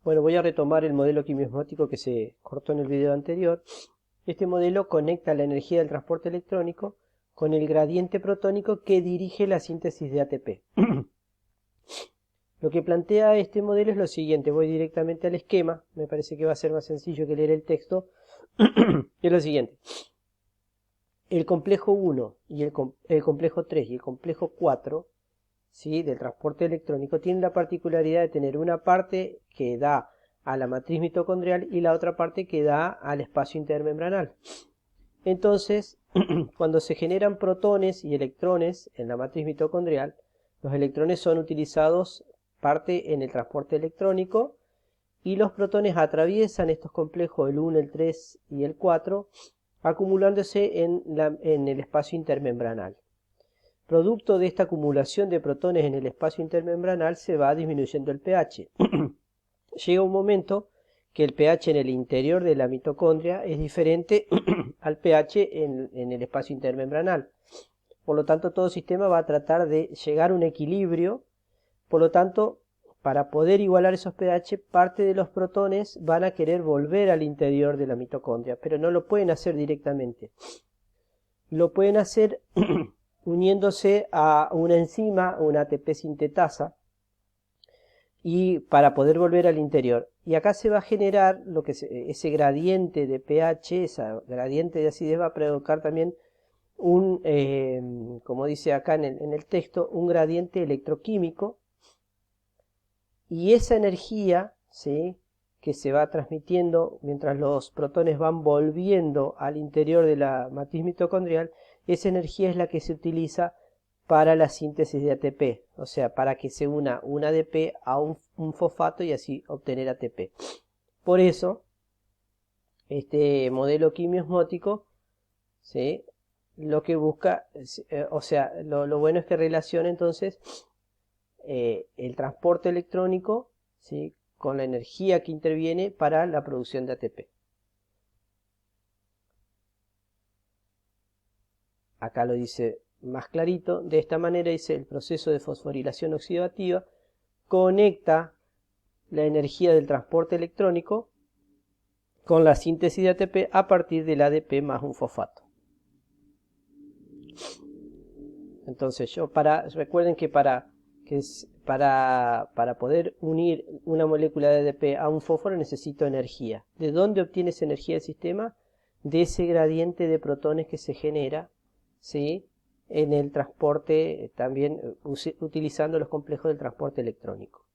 Bueno, voy a retomar el modelo quimiosmótico que se cortó en el video anterior. Este modelo conecta la energía del transporte electrónico con el gradiente protónico que dirige la síntesis de ATP. Lo que plantea este modelo es lo siguiente, voy directamente al esquema, me parece que va a ser más sencillo que leer el texto. Es lo siguiente, el complejo 1 y el complejo 3 y el complejo 4, ¿sí?, del transporte electrónico tienen la particularidad de tener una parte que da a la matriz mitocondrial y la otra parte que da al espacio intermembranal. Entonces, cuando se generan protones y electrones en la matriz mitocondrial, los electrones son utilizados parte en el transporte electrónico y los protones atraviesan estos complejos, el 1, el 3 y el 4, acumulándose en el espacio intermembranal. Producto de esta acumulación de protones en el espacio intermembranal se va disminuyendo el pH. Llega un momento que el pH en el interior de la mitocondria es diferente al pH en el espacio intermembranal. Por lo tanto, todo sistema va a tratar de llegar a un equilibrio. Por lo tanto, para poder igualar esos pH, parte de los protones van a querer volver al interior de la mitocondria, pero no lo pueden hacer directamente. Lo pueden hacer uniéndose a una enzima, una ATP sintetasa, y para poder volver al interior. Y acá se va a generar lo que ese gradiente de pH, ese gradiente de acidez va a provocar también como dice acá en el texto, un gradiente electroquímico. Y esa energía, ¿sí?, que se va transmitiendo mientras los protones van volviendo al interior de la matriz mitocondrial, esa energía es la que se utiliza para la síntesis de ATP, o sea, para que se una un ADP a un fosfato y así obtener ATP. Por eso, este modelo quimiosmótico, ¿sí?, lo que busca, o sea, lo bueno es que relaciona entonces el transporte electrónico, ¿sí?, con la energía que interviene para la producción de ATP. Acá lo dice más clarito, de esta manera dice el proceso de fosforilación oxidativa conecta la energía del transporte electrónico con la síntesis de ATP a partir del ADP más un fosfato. Entonces recuerden que para poder unir una molécula de ADP a un fósforo necesito energía. ¿De dónde obtiene esa energía el sistema? De ese gradiente de protones que se genera, ¿sí?, en el transporte, también utilizando los complejos del transporte electrónico.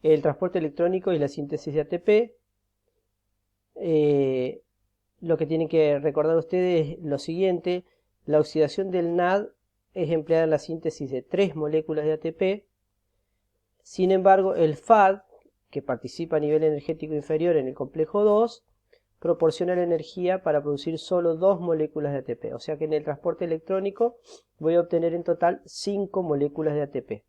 El transporte electrónico y la síntesis de ATP. Lo que tienen que recordar ustedes es lo siguiente: la oxidación del NAD es empleada en la síntesis de 3 moléculas de ATP. Sin embargo, el FAD, que participa a nivel energético inferior en el complejo 2, proporciona la energía para producir solo 2 moléculas de ATP. O sea que en el transporte electrónico voy a obtener en total 5 moléculas de ATP.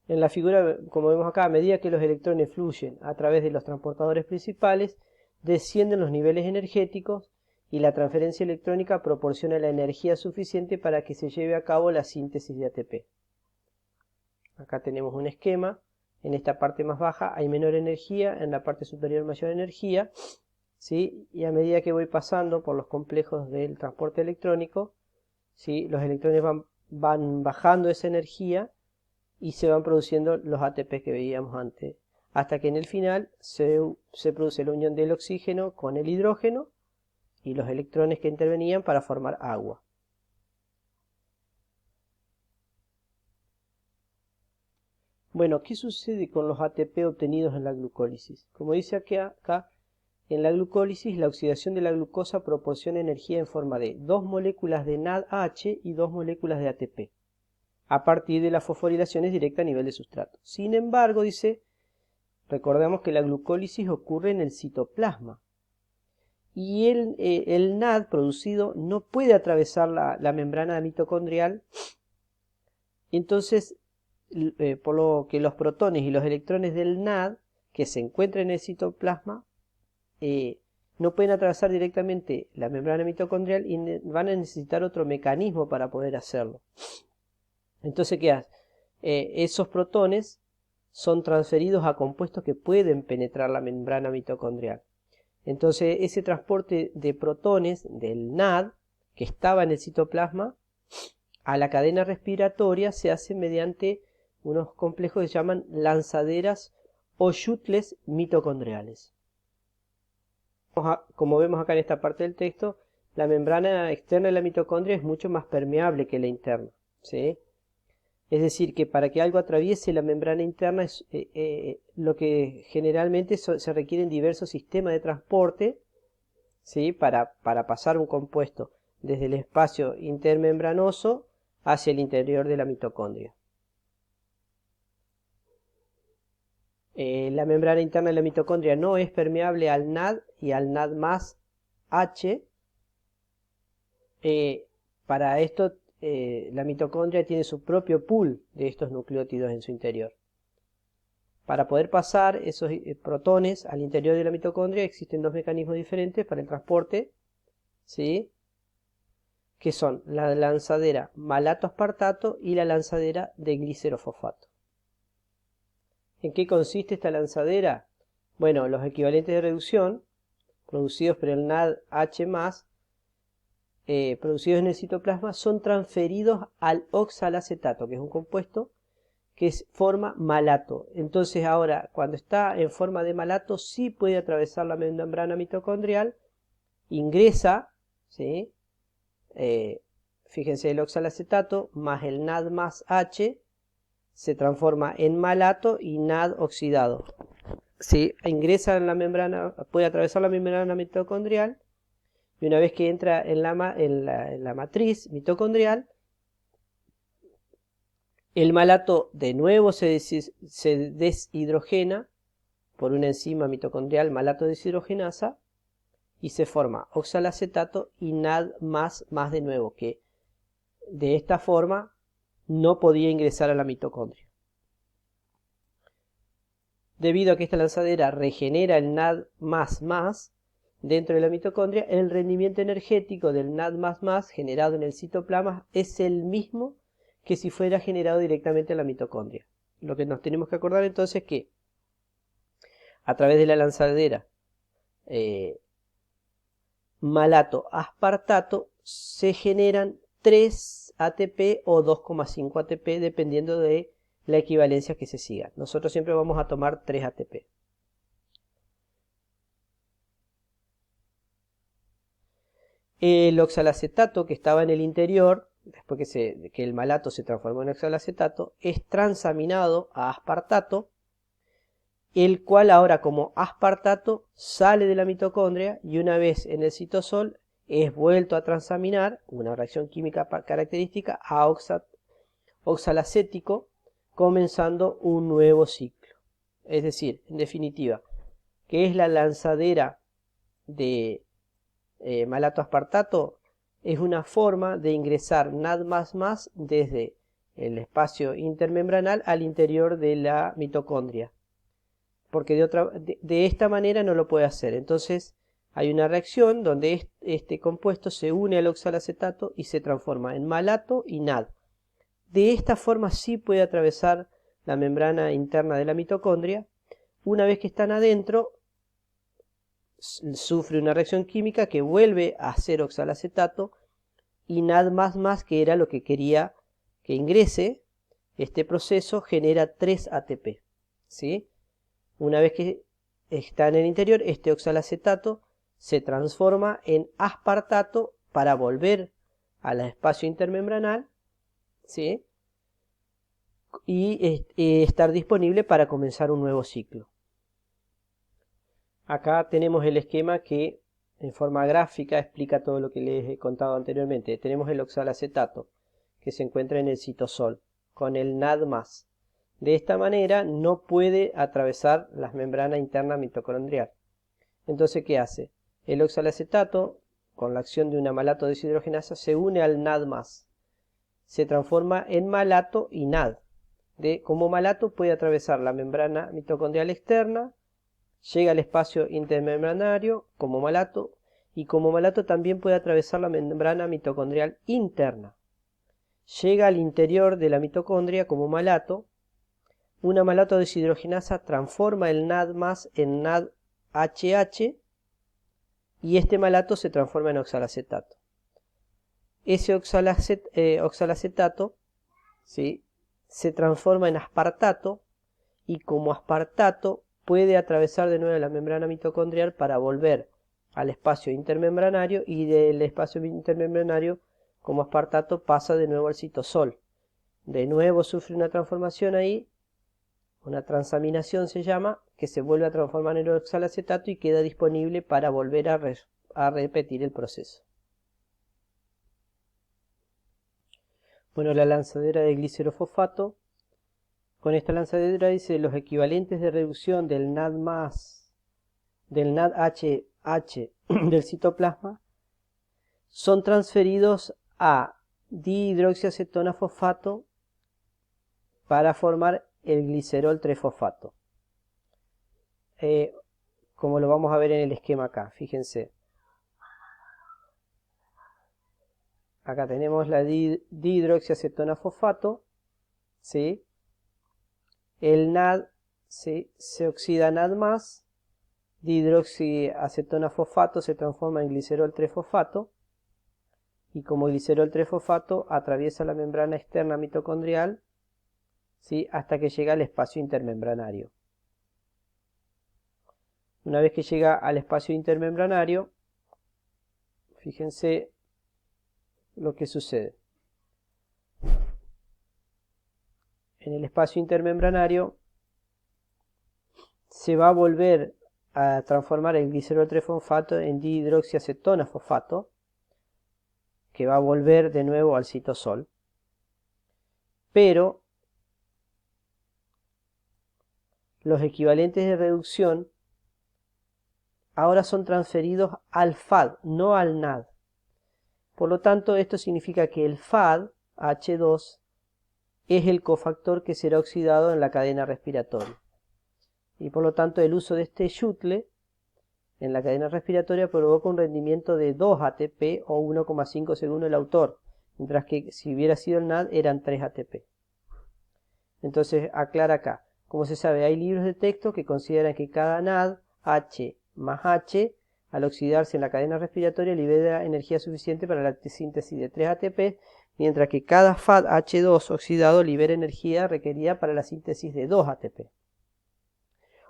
En la figura, como vemos acá, a medida que los electrones fluyen a través de los transportadores principales, descienden los niveles energéticos y la transferencia electrónica proporciona la energía suficiente para que se lleve a cabo la síntesis de ATP. Acá tenemos un esquema. En esta parte más baja hay menor energía, en la parte superior mayor energía, ¿sí?, y a medida que voy pasando por los complejos del transporte electrónico, ¿sí?, los electrones van bajando esa energía y se van produciendo los ATP que veíamos antes, hasta que en el final se produce la unión del oxígeno con el hidrógeno y los electrones que intervenían para formar agua. Bueno, ¿qué sucede con los ATP obtenidos en la glucólisis? Como dice acá, en la glucólisis la oxidación de la glucosa proporciona energía en forma de 2 moléculas de NADH y 2 moléculas de ATP, a partir de las fosforilaciones directas a nivel de sustrato. Sin embargo, dice, recordemos que la glucólisis ocurre en el citoplasma y el NAD producido no puede atravesar la membrana mitocondrial. Entonces, por lo que los protones y los electrones del NAD que se encuentran en el citoplasma no pueden atravesar directamente la membrana mitocondrial y van a necesitar otro mecanismo para poder hacerlo. Entonces, ¿qué hace? Esos protones son transferidos a compuestos que pueden penetrar la membrana mitocondrial. Entonces, ese transporte de protones del NAD, que estaba en el citoplasma, a la cadena respiratoria se hace mediante unos complejos que se llaman lanzaderas o shuttles mitocondriales. Como vemos acá en esta parte del texto, la membrana externa de la mitocondria es mucho más permeable que la interna, ¿sí? Es decir, que para que algo atraviese la membrana interna es lo que generalmente se requieren diversos sistemas de transporte, ¿sí? Para pasar un compuesto desde el espacio intermembranoso hacia el interior de la mitocondria. La membrana interna de la mitocondria no es permeable al NAD y al NAD más H. Para esto la mitocondria tiene su propio pool de estos nucleótidos en su interior. Para poder pasar esos protones al interior de la mitocondria existen dos mecanismos diferentes para el transporte, ¿sí? Que son la lanzadera malato-aspartato y la lanzadera de glicerofosfato. ¿En qué consiste esta lanzadera? Bueno, los equivalentes de reducción producidos por el NADH+, producidos en el citoplasma, son transferidos al oxalacetato, que es un compuesto que forma malato. Entonces ahora, cuando está en forma de malato, sí puede atravesar la membrana mitocondrial, ingresa, ¿sí? Fíjense, el oxalacetato más el NAD más H se transforma en malato y NAD oxidado. ¿Sí? Ingresa en la membrana, puede atravesar la membrana mitocondrial, y una vez que entra en la matriz mitocondrial, el malato de nuevo se deshidrogena por una enzima mitocondrial malato deshidrogenasa y se forma oxalacetato y NAD más de nuevo, que de esta forma no podía ingresar a la mitocondria. Debido a que esta lanzadera regenera el NAD más dentro de la mitocondria, el rendimiento energético del NAD generado en el citoplasma es el mismo que si fuera generado directamente en la mitocondria. Lo que nos tenemos que acordar entonces es que a través de la lanzadera malato-aspartato se generan 3 ATP o 2,5 ATP dependiendo de la equivalencia que se siga. Nosotros siempre vamos a tomar 3 ATP. El oxalacetato que estaba en el interior, después que el malato se transformó en oxalacetato, es transaminado a aspartato, el cual ahora como aspartato sale de la mitocondria y una vez en el citosol es vuelto a transaminar, una reacción química característica, a oxalacético, comenzando un nuevo ciclo. Es decir, en definitiva, que es la lanzadera de malato-aspartato, es una forma de ingresar NAD++ desde el espacio intermembranal al interior de la mitocondria. Porque de esta manera no lo puede hacer. Entonces hay una reacción donde este compuesto se une al oxalacetato y se transforma en malato y NAD. De esta forma sí puede atravesar la membrana interna de la mitocondria. Una vez que están adentro, sufre una reacción química que vuelve a hacer oxalacetato y NAD++, que era lo que quería que ingrese. Este proceso genera 3 ATP, ¿sí? Una vez que está en el interior, este oxalacetato se transforma en aspartato para volver al espacio intermembranal, ¿sí? Y estar disponible para comenzar un nuevo ciclo. Acá tenemos el esquema que en forma gráfica explica todo lo que les he contado anteriormente. Tenemos el oxalacetato que se encuentra en el citosol con el NAD+. De esta manera no puede atravesar las membranas internas mitocondrial. Entonces, ¿qué hace? El oxalacetato, con la acción de una malato deshidrogenasa, se une al NAD+. Se transforma en malato y NAD. Como malato puede atravesar la membrana mitocondrial externa, llega al espacio intermembranario como malato, y como malato también puede atravesar la membrana mitocondrial interna. Llega al interior de la mitocondria como malato. Una malato deshidrogenasa transforma el NAD+ en NADHH y este malato se transforma en oxalacetato. Ese oxalacetato, ¿sí?, se transforma en aspartato y como aspartato puede atravesar de nuevo la membrana mitocondrial para volver al espacio intermembranario, y del espacio intermembranario como aspartato pasa de nuevo al citosol. De nuevo sufre una transformación ahí, una transaminación se llama, que se vuelve a transformar en oxalacetato y queda disponible para volver a repetir el proceso. Bueno, la lanzadera de glicerofosfato. Con esta lanzadera dice los equivalentes de reducción del NAD+, del NADHH del citoplasma son transferidos a dihidroxiacetona fosfato para formar el glicerol 3-fosfato. Como lo vamos a ver en el esquema acá, fíjense. Acá tenemos la dihidroxiacetona fosfato, ¿sí? El NAD, ¿sí?, se oxida a NAD+, dihidroxiacetona fosfato se transforma en glicerol 3-fosfato, y como glicerol 3-fosfato atraviesa la membrana externa mitocondrial, ¿sí?, hasta que llega al espacio intermembranario. Una vez que llega al espacio intermembranario, fíjense lo que sucede. En el espacio intermembranario se va a volver a transformar el glicerol 3-fosfato en dihidroxiacetona fosfato, que va a volver de nuevo al citosol, pero los equivalentes de reducción ahora son transferidos al FAD, no al NAD. Por lo tanto, esto significa que el FAD, H2, es el cofactor que será oxidado en la cadena respiratoria. Y por lo tanto, el uso de este shuttle en la cadena respiratoria provoca un rendimiento de 2 ATP o 1,5 según el autor, mientras que si hubiera sido el NAD eran 3 ATP. Entonces, aclara acá. Como se sabe, hay libros de texto que consideran que cada NAD, H más H, al oxidarse en la cadena respiratoria, libera energía suficiente para la síntesis de 3 ATP, mientras que cada FAD H2 oxidado libera energía requerida para la síntesis de 2 ATP.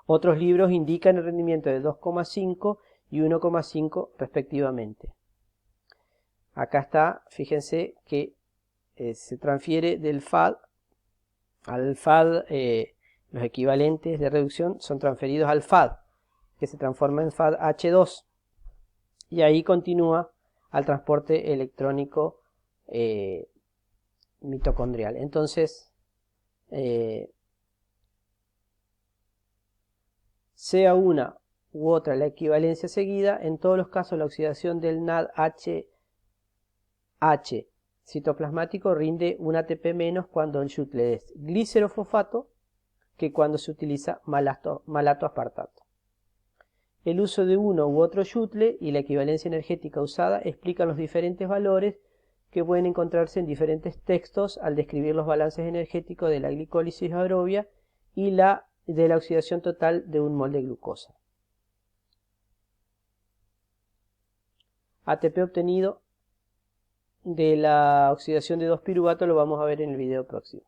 Otros libros indican el rendimiento de 2,5 y 1,5 respectivamente. Acá está, fíjense que se transfiere del FAD al FAD, los equivalentes de reducción son transferidos al FAD, que se transforma en FAD H2, y ahí continúa al transporte electrónico mitocondrial. Entonces, sea una u otra la equivalencia seguida, en todos los casos la oxidación del NADHH citoplasmático rinde un ATP menos cuando el shuttle es glicerofosfato que cuando se utiliza malato aspartato. El uso de uno u otro shuttle y la equivalencia energética usada explican los diferentes valores que pueden encontrarse en diferentes textos al describir los balances energéticos de la glicólisis aerobia y de la oxidación total de un mol de glucosa. ATP obtenido de la oxidación de 2-piruvato lo vamos a ver en el video próximo.